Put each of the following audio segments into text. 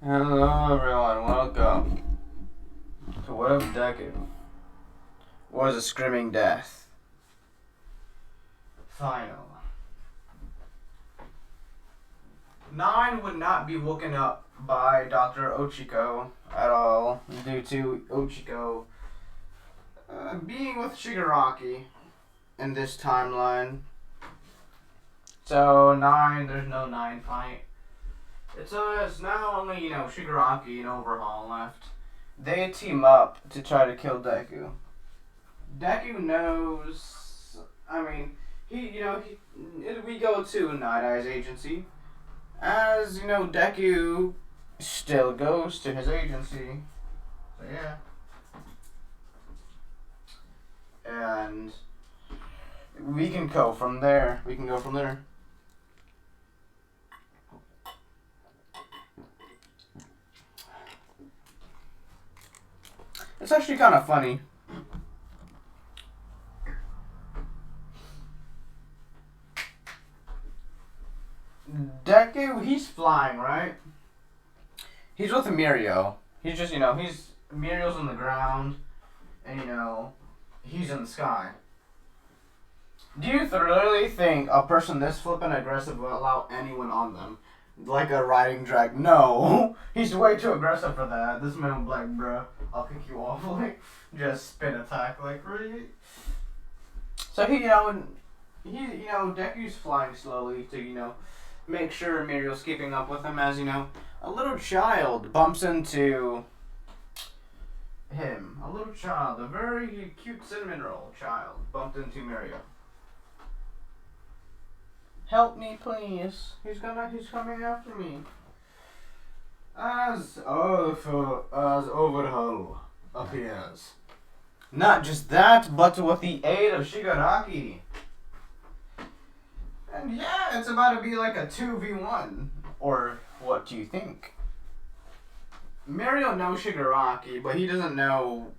Hello everyone, welcome to What If Deku Was a Screaming Death. Final. 9 would not be woken up by Dr. Ochiko at all due to Ochiko being with Shigaraki in this timeline. So 9, there's no 9 fight. It's now only, Shigaraki and Overhaul left. They team up to try to kill Deku. Deku knows, we go to Night Eye's agency. As, Deku still goes to his agency. So, yeah. And we can go from there. It's actually kind of funny. Deku, he's flying, right? He's with Mirio. He's just, Mirio's on the ground, and, he's in the sky. Do you really think a person this flippin' aggressive will allow anyone on them? Like a riding drag? No. He's way too aggressive for that. This man will be like, bruh, I'll kick you off. Like, just spin attack. Like, really? So Deku's flying slowly to, make sure Mirio's keeping up with him as, a little child bumps into him. A little child, a very cute cinnamon roll child bumped into Mirio. Help me, please. He's coming after me. As Overhaul appears. Not just that, but with the aid of Shigaraki. And yeah, it's about to be like a 2v1. Or what do you think? Mirio knows Shigaraki, but he doesn't know,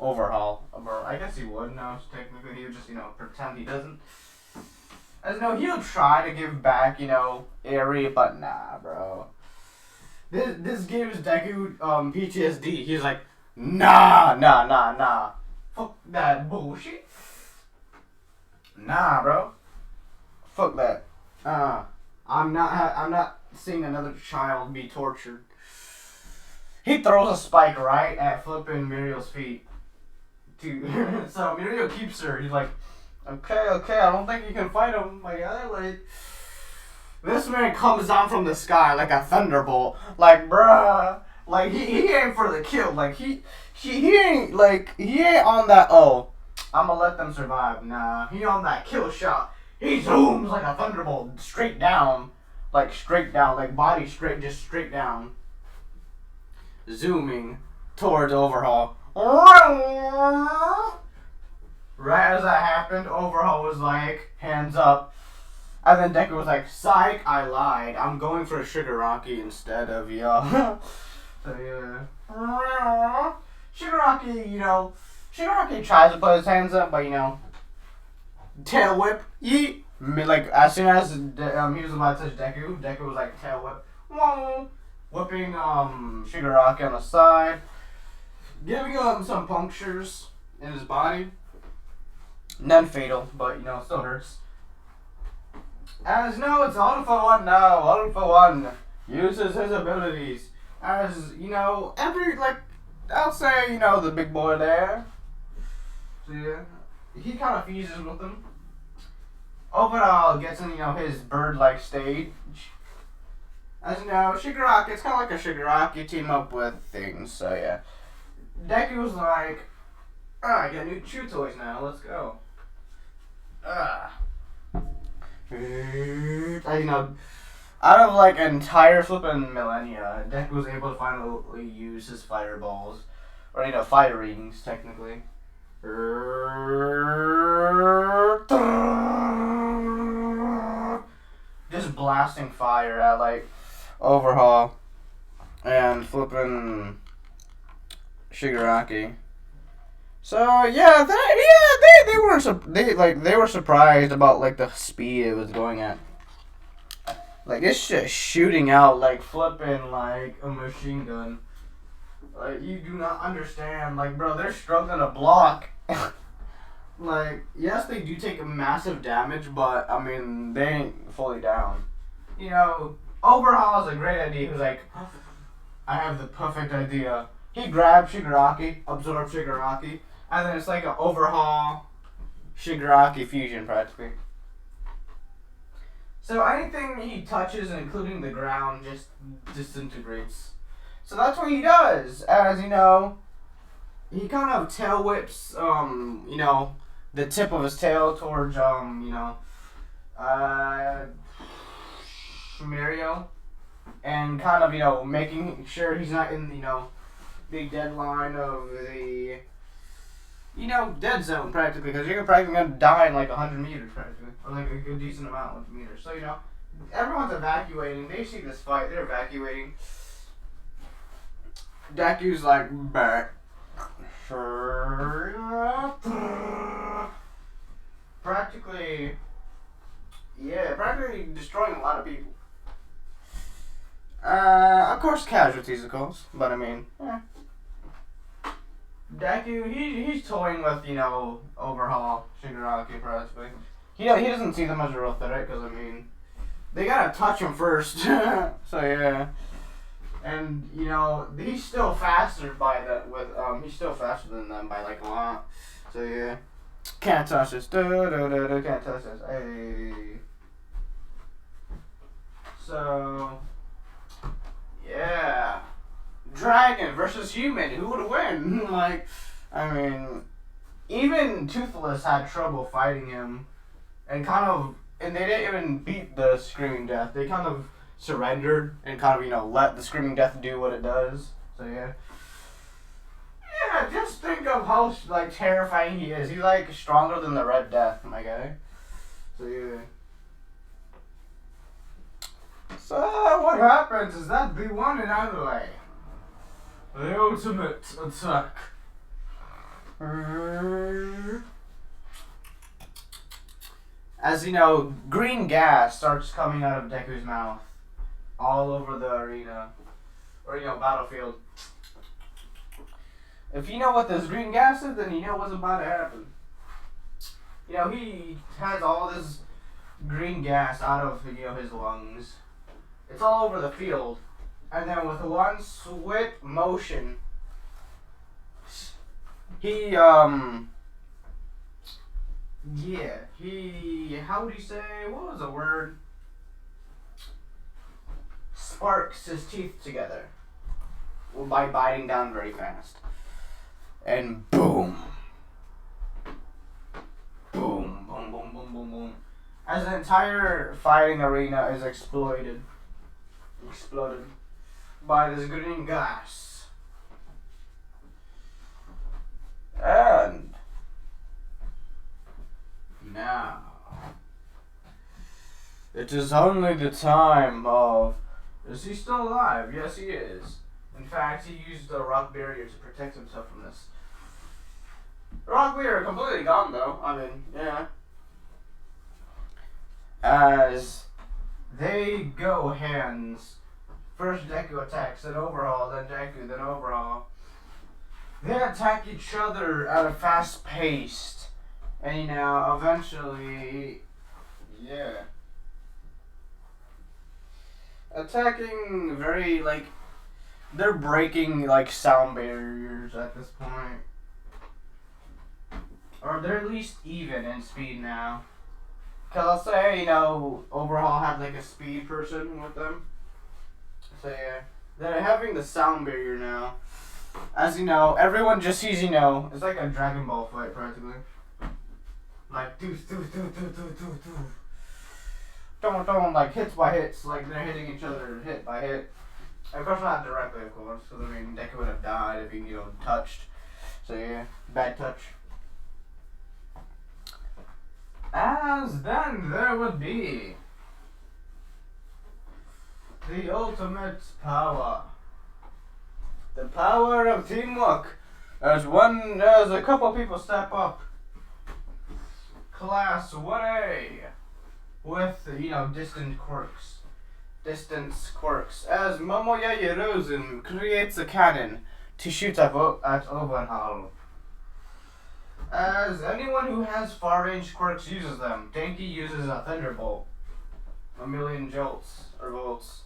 Overhaul. Or I guess he would know, technically. He would just, pretend he doesn't. As he'll try to give back, Eri, but nah, bro. This gives Deku PTSD. He's like, nah. Fuck that bullshit. Nah, bro. Fuck that. I'm not seeing another child be tortured. He throws a spike right at flipping Mirio's feet. So Mirio keeps her. He's like, Okay, I don't think you can fight him. This man comes down from the sky like a thunderbolt. Like, bruh. Like, he ain't for the kill. Like, he ain't on that, I'ma let them survive. Nah, he on that kill shot. He zooms like a thunderbolt straight down. Like, body straight, just straight down. Zooming towards Overhaul. Right as that happened, Overhaul was like, hands up. And then Deku was like, psych, I lied. I'm going for a Shigaraki instead of y'all. So yeah. Shigaraki tries to put his hands up, but tail whip, yeet. Like, as soon as he was about to touch Deku was like, tail whip, whoa. Whipping Shigaraki on the side. Giving him some punctures in his body. None fatal, but still hurts. As it's all for one now. All for one uses his abilities. As I'll say the big boy there. So yeah, he kind of fuses with him. Overall, gets in his bird-like stage. As Shigaraki, it's kind of like a Shigaraki team up with things. So yeah, Deku was like, I got new chew toys now. Let's go. Out of entire flippin' millennia, Deku was able to finally use his fireballs, or fire rings technically. Just blasting fire at Overhaul and flippin' Shigaraki. So yeah, they were surprised about the speed it was going at. Like, it's just shooting out, like, flipping, like, a machine gun. Like, you do not understand. Like, bro, they're struggling to block. Like, yes, they do take massive damage, but, I mean, they ain't fully down. You know, Overhaul is a great idea. He was like, I have the perfect idea. He grabs Shigaraki, absorbs Shigaraki, and then it's like an Overhaul Shigaraki fusion, practically. So anything he touches, including the ground, just disintegrates. So that's what he does. As you know, he kind of tail whips, you know, the tip of his tail towards, you know, Mario, and kind of, you know, making sure he's not in, you know, the deadline of the, you know, dead zone practically, because you're practically gonna die in like 100 meters practically, or like a good decent amount of meters. So you know, everyone's evacuating. They see this fight. They're evacuating. Deku's like, back. Practically, yeah, practically destroying a lot of people. Of course, casualties, of course, but I mean, Deku, he's toying with, you know, Overhaul, Shigaraki, practically. He doesn't see them as a real threat, because, I mean, they gotta touch him first. So, yeah. And, you know, he's still faster he's still faster than them by, like, a lot. So, yeah. Can't touch this. Can't touch this. Hey. So, yeah. Dragon versus human. Who would win? Like, I mean, even Toothless had trouble fighting him. And they didn't even beat the Screaming Death. They kind of surrendered and kind of, you know, let the Screaming Death do what it does. So, yeah. Yeah, just think of how, like, terrifying he is. He's, like, stronger than the Red Death, my guy. So, yeah. So, what happens is that the one and only, the ultimate attack. As you know, green gas starts coming out of Deku's mouth all over the arena, or, you know, battlefield. If you know what this green gas is, then you know what's about to happen. You know, he has all this green gas out of, you know, his lungs. It's all over the field. And then with one swift motion, he, how would you say, what was the word? Sparks his teeth together. Well, by biting down very fast. And boom. Boom, boom, boom, boom, boom, boom. As the entire fighting arena is exploded by this green gas. And now it is only the time of, is he still alive? Yes, he is. In fact, he used the rock barrier to protect himself from this. Rock barrier completely gone though. I mean, yeah. As they go hands, first Deku attacks, then Overhaul, then Deku, then Overhaul. They attack each other at a fast pace. And, you know, eventually, yeah. Attacking very, like, they're breaking, like, sound barriers at this point. Or they're at least even in speed now. Because let's say, you know, Overhaul had, like, a speed person with them. So, yeah. They're having the sound barrier now. As you know, everyone just sees, you know, it's like a Dragon Ball fight, practically. Like, don't, like, hits by hits, like, they're hitting each other hit by hit. Of course, not directly, of course, because, I mean, Deku would have died if he, you know, touched. So, yeah, bad touch. As then there would be the ultimate power. The power of teamwork. As a couple people step up. Class 1A with, you know, distant quirks. distance quirks as Momoya Yeruzun creates a cannon to shoot at Overhaul. As anyone who has far-range quirks uses them, Denki uses a thunderbolt. A million jolts or volts.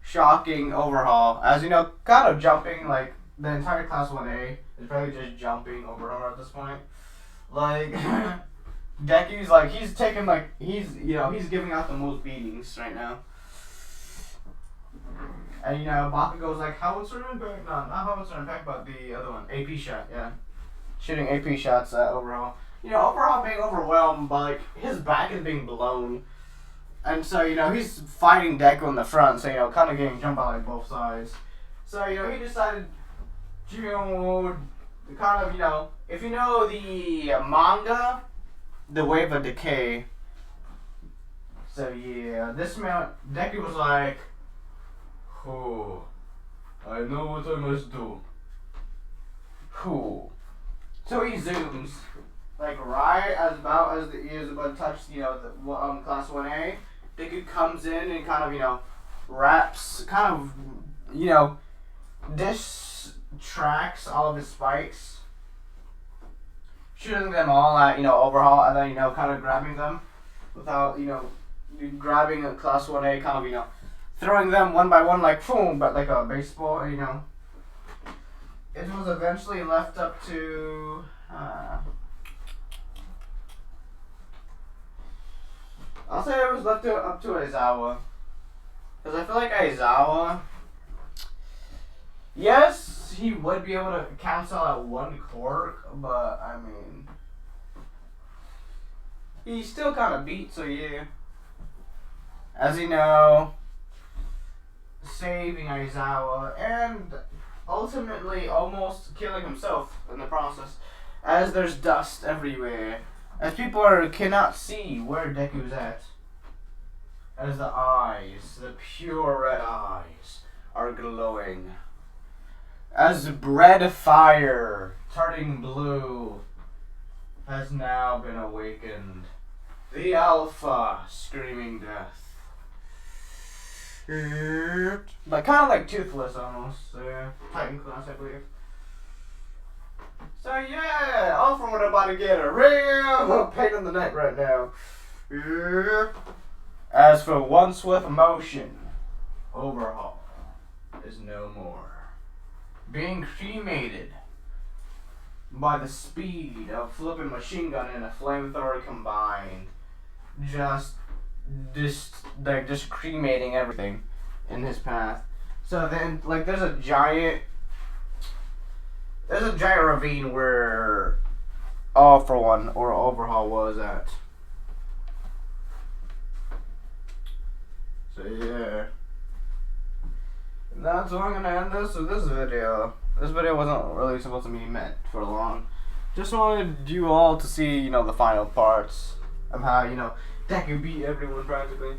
Shocking Overhaul. As you know, kind of jumping, like, the entire Class 1A is probably just jumping Overhaul at this point. Like, Deku's, like, he's taking, like, he's giving out the most beatings right now. And, you know, Bakugo's like, howitzer impact? No, not howitzer impact, but the other one. AP shot, yeah. Shooting AP shots at Overhaul. You know, Overhaul being overwhelmed, but, like, his back is being blown. And so, you know, he's fighting Deku in the front, so, you know, kind of getting jumped by, like, both sides. So, you know, he decided to kind of, you know, if you know the manga, The Wave of Decay. So, yeah, this man, Deku was like, oh, I know what I must do. Cool. So he zooms, like right as the ears about to touch, you know, the Class 1A. Deku comes in and kind of, you know, wraps, kind of, you know, distracts all of his spikes, shooting them all at, you know, Overhaul, and then, you know, kind of grabbing them without, you know, grabbing a Class 1A, kind of, you know, throwing them one by one like boom, but like a baseball, you know. It was eventually left up to I'll say it was left up to Aizawa, because I feel like Aizawa, yes, he would be able to cancel out one quirk, but I mean, he's still kind of beat. So yeah, as you know, saving Aizawa and ultimately almost killing himself in the process, as there's dust everywhere, as people cannot see where Deku's at, as the eyes, the pure red eyes, are glowing, as bread fire turning blue has now been awakened, the Alpha screaming death. Like, kind of like Toothless almost. So, yeah. Titan class, I believe. So, yeah. All from what I'm about to get a real pain in the neck right now. As for once with motion, Overhaul is no more. Being cremated by the speed of flipping machine gun and a flamethrower combined. Just cremating everything in his path. So then, like, there's a giant ravine where All For One or Overhaul was at. So yeah, and that's how I'm gonna end this with this video. This video wasn't really supposed to be meant for long. Just wanted you all to see, you know, the final parts of how, you know, Deku beat everyone practically.